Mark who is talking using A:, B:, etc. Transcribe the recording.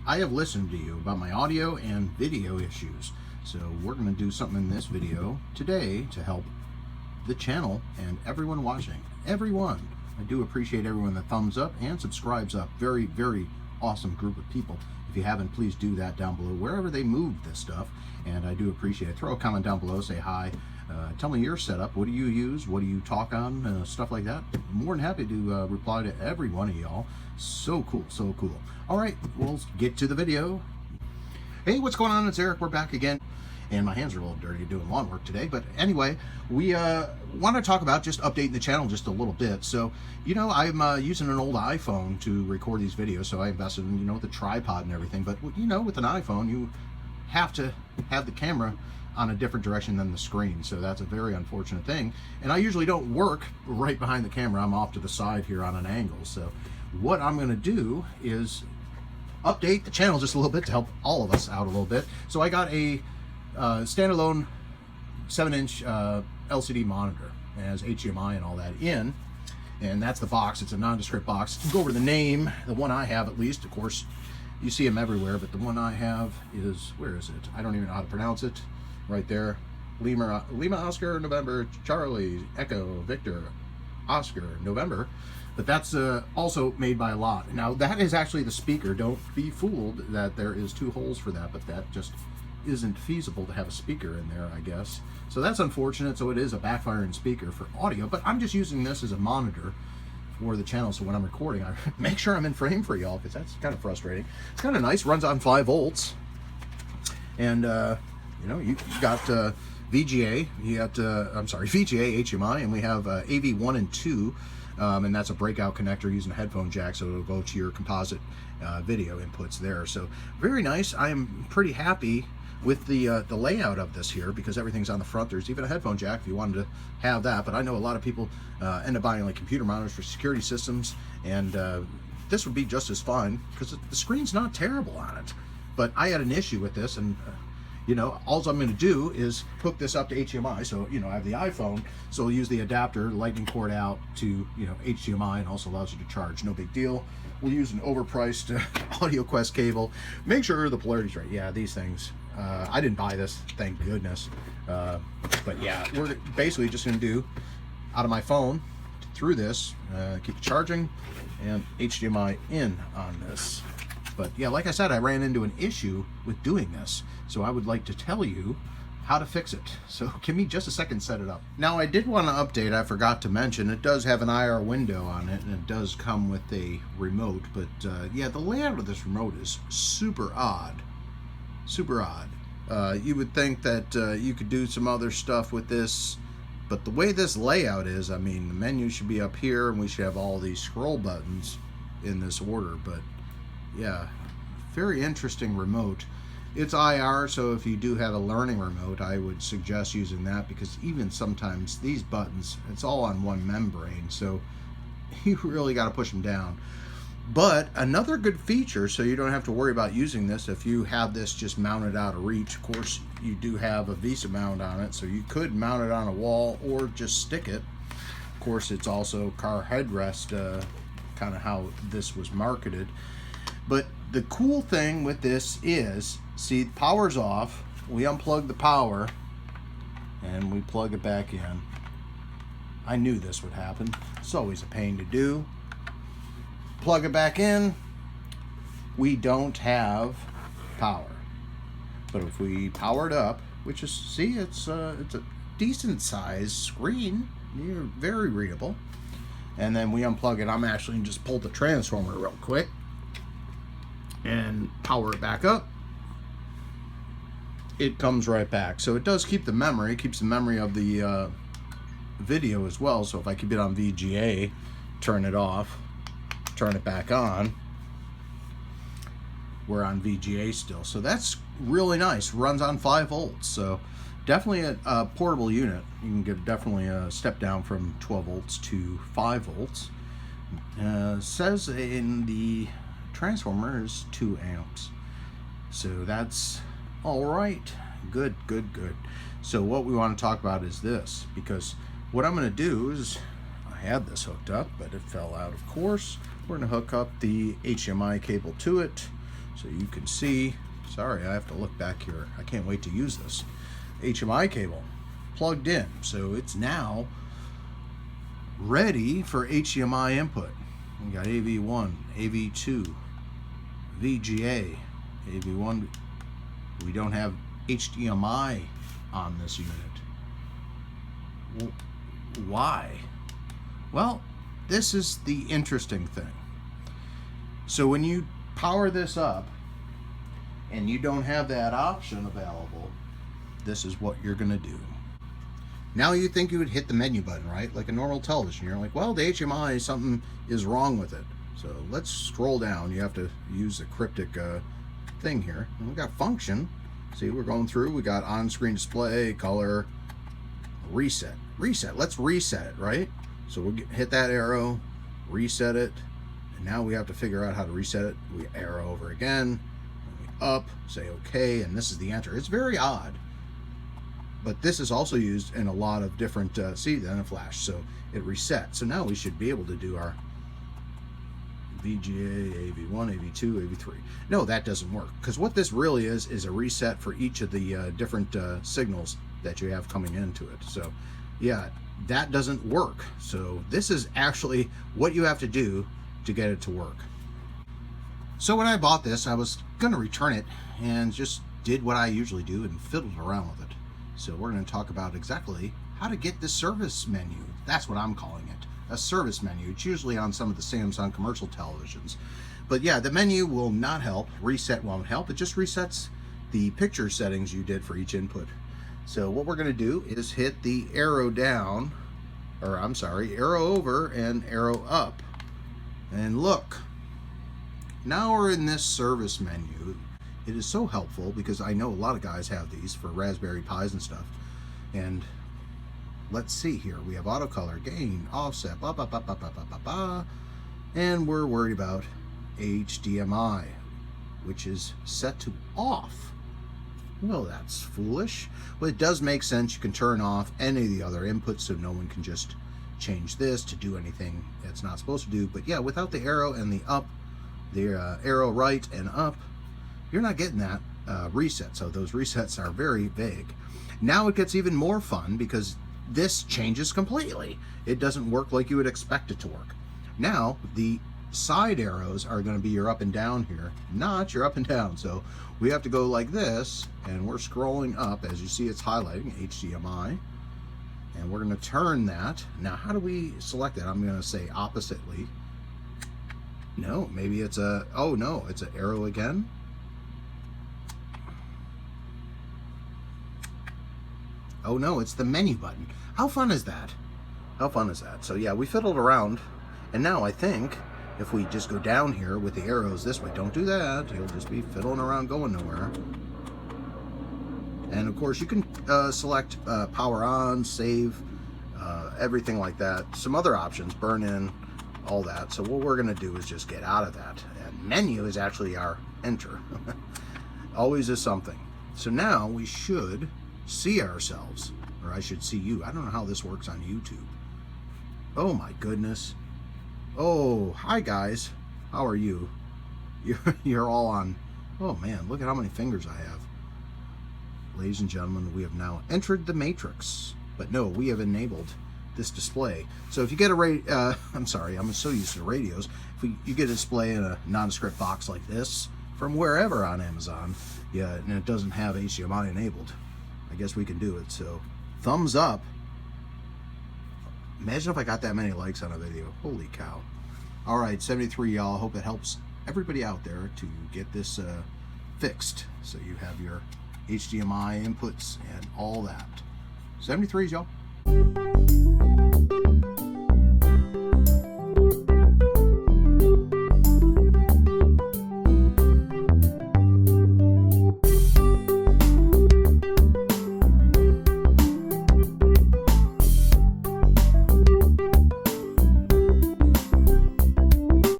A: I have listened to you about my audio and video issues. So we're going to do something in this video today to help the channel and everyone watching. Everyone. I do appreciate everyone that thumbs up and subscribes up. Very, very awesome group of people. If you haven't, please do that down below, wherever they move this stuff. And I do appreciate it. Throw a comment down below, say hi. Tell me your setup. What do you use? What do you talk on? Stuff like that. More than happy to reply to every one of y'all. So cool, so cool. All right, we'll get to the video. Hey, what's going on? It's Eric. We're back again. And my hands are a little dirty doing lawn work today. But anyway, we want to talk about just updating the channel just a little bit. So, you know, I'm using an old iPhone to record these videos. So I invested in, you know, the tripod and everything. But, you know, with an iPhone, you have to have the camera on a different direction than the screen. So that's a very unfortunate thing. And I usually don't work right behind the camera. I'm off to the side here on an angle. So what I'm going to do is update the channel just a little bit to help all of us out a little bit. So I got a standalone 7-inch LCD monitor. It has HDMI and all that in, and that's the box. It's a nondescript box. Go over the name. The one I have, at least, of course, you see them everywhere, but the one I have is, where is it? I don't even know how to pronounce it. Right there, Lima Oscar November Charlie Echo Victor Oscar November. But that's also made by Lot. Now that is actually the speaker. Don't be fooled that there is two holes for that, but that just isn't feasible to have a speaker in there, I guess. So that's unfortunate. So it is a backfiring speaker for audio, but I'm just using this as a monitor for the channel. So when I'm recording, I make sure I'm in frame for y'all, because that's kind of frustrating. It's kind of nice. Runs on 5 volts, and you know, you got VGA. You got VGA HDMI, and we have AV 1 and 2. And that's a breakout connector using a headphone jack, so it'll go to your composite video inputs there. So very nice. I'm pretty happy with the layout of this here, because everything's on the front. There's even a headphone jack if you wanted to have that, but I know a lot of people end up buying like computer monitors for security systems, and this would be just as fine because the screen's not terrible on it. But I had an issue with this, and you know, all I'm going to do is hook this up to HDMI. So, you know, I have the iPhone, so we'll use the adapter, lightning cord out to, you know, HDMI, and also allows you to charge. No big deal. We'll use an overpriced AudioQuest cable. Make sure the polarity's right. Yeah, these things. I didn't buy this, thank goodness. But yeah, we're basically just going to do out of my phone through this, keep it charging, and HDMI in on this. But yeah, like I said, I ran into an issue with doing this, so I would like to tell you how to fix it. So give me just a second to set it up. Now, I did want to update, I forgot to mention, it does have an IR window on it, and it does come with a remote. But yeah, the layout of this remote is super odd. Super odd. You would think that you could do some other stuff with this, but the way this layout is, I mean, the menu should be up here, and we should have all these scroll buttons in this order. But yeah, very interesting remote. It's IR, so if you do have a learning remote, I would suggest using that, because even sometimes these buttons, it's all on one membrane, so you really got to push them down. But another good feature, so you don't have to worry about using this, if you have this just mounted out of reach, of course you do have a VESA mount on it, so you could mount it on a wall or just stick it. Of course, it's also car headrest, kind of how this was marketed. But the cool thing with this is, see, the power's off. We unplug the power and we plug it back in. I knew this would happen. It's always a pain to do. Plug it back in. We don't have power. But if we power it up, which is, see, it's a decent sized screen. You're very readable. And then we unplug it. I'm actually just pull the transformer real quick and power it back up. It comes right back. So it does keep the memory. It keeps the memory of the video as well. So if I keep it on VGA, turn it off, turn it back on, we're on VGA still. So that's really nice. Runs on 5 volts. So definitely a portable unit. You can get definitely a step down from 12 volts to 5 volts. Says in the transformer is 2 amps. So that's all right. Good, good, good. So what we want to talk about is this, because what I'm going to do is, I had this hooked up, but it fell out, of course. We're going to hook up the HDMI cable to it. So you can see, sorry, I have to look back here. I can't wait to use this. HMI cable plugged in. So it's now ready for HDMI input. We got AV1, AV2, VGA, AV1. We don't have HDMI on this unit. Why? Well, this is the interesting thing. So when you power this up and you don't have that option available, this is what you're gonna do. Now you think you would hit the menu button, right? Like a normal television. You're like, well, the HMI, something is wrong with it. So let's scroll down. You have to use a cryptic thing here. And we got function. See, we're going through. We got on-screen display, color, reset. Reset. Let's reset it, right? So we'll hit that arrow, reset it. And now we have to figure out how to reset it. We arrow over again, we up, say okay, and this is the enter. It's very odd. But this is also used in a lot of different, see, then a flash, so it resets. So now we should be able to do our VGA, AV1, AV2, AV3. No, that doesn't work, because what this really is a reset for each of the different signals that you have coming into it. So yeah, that doesn't work. So this is actually what you have to do to get it to work. So when I bought this, I was gonna return it and just did what I usually do and fiddled around with it. So we're going to talk about exactly how to get the service menu. That's what I'm calling it, a service menu. It's usually on some of the Samsung commercial televisions. But yeah, the menu will not help. Reset won't help. It just resets the picture settings you did for each input. So what we're going to do is hit the arrow down, or I'm sorry, arrow over and arrow up. And look, now we're in this service menu. It is so helpful because I know a lot of guys have these for Raspberry Pis and stuff. And let's see here. We have auto color, gain, offset, blah, blah, blah, blah, blah, blah, blah, blah. And we're worried about HDMI, which is set to off. Well, that's foolish. Well, it does make sense. You can turn off any of the other inputs so no one can just change this to do anything it's not supposed to do. But yeah, without the arrow and the up, the arrow right and up, you're not getting that reset. So those resets are very vague. Now it gets even more fun because this changes completely. It doesn't work like you would expect it to work. Now the side arrows are going to be your up and down here, not your up and down. So we have to go like this, and we're scrolling up. As you see, it's highlighting HDMI, and we're going to turn that. Now how do we select that? I'm going to say oppositely. No, maybe it's a, oh no, it's an arrow again. Oh no, it's the menu button. How fun is that? How fun is that? So yeah, we fiddled around, and now I think if we just go down here with the arrows this way, don't do that, you'll just be fiddling around going nowhere. And of course you can select power on, save, everything like that. Some other options, burn in, all that. So what we're gonna do is just get out of that. And menu is actually our enter. Always is something. So now we should see ourselves, or I should see you. I don't know how this works on YouTube. Oh my goodness. Oh, hi guys. How are you? You're all on. Oh man, look at how many fingers I have. Ladies and gentlemen, we have now entered the matrix. But no, we have enabled this display. So if you get a I'm sorry, I'm so used to radios. If you get a display in a nondescript box like this from wherever on Amazon, yeah, and it doesn't have HDMI enabled, I guess we can do it. So thumbs up. Imagine if I got that many likes on a video. Holy cow. All right, 73 y'all. Hope it helps everybody out there to get this fixed. So you have your HDMI inputs and all that. 73's y'all.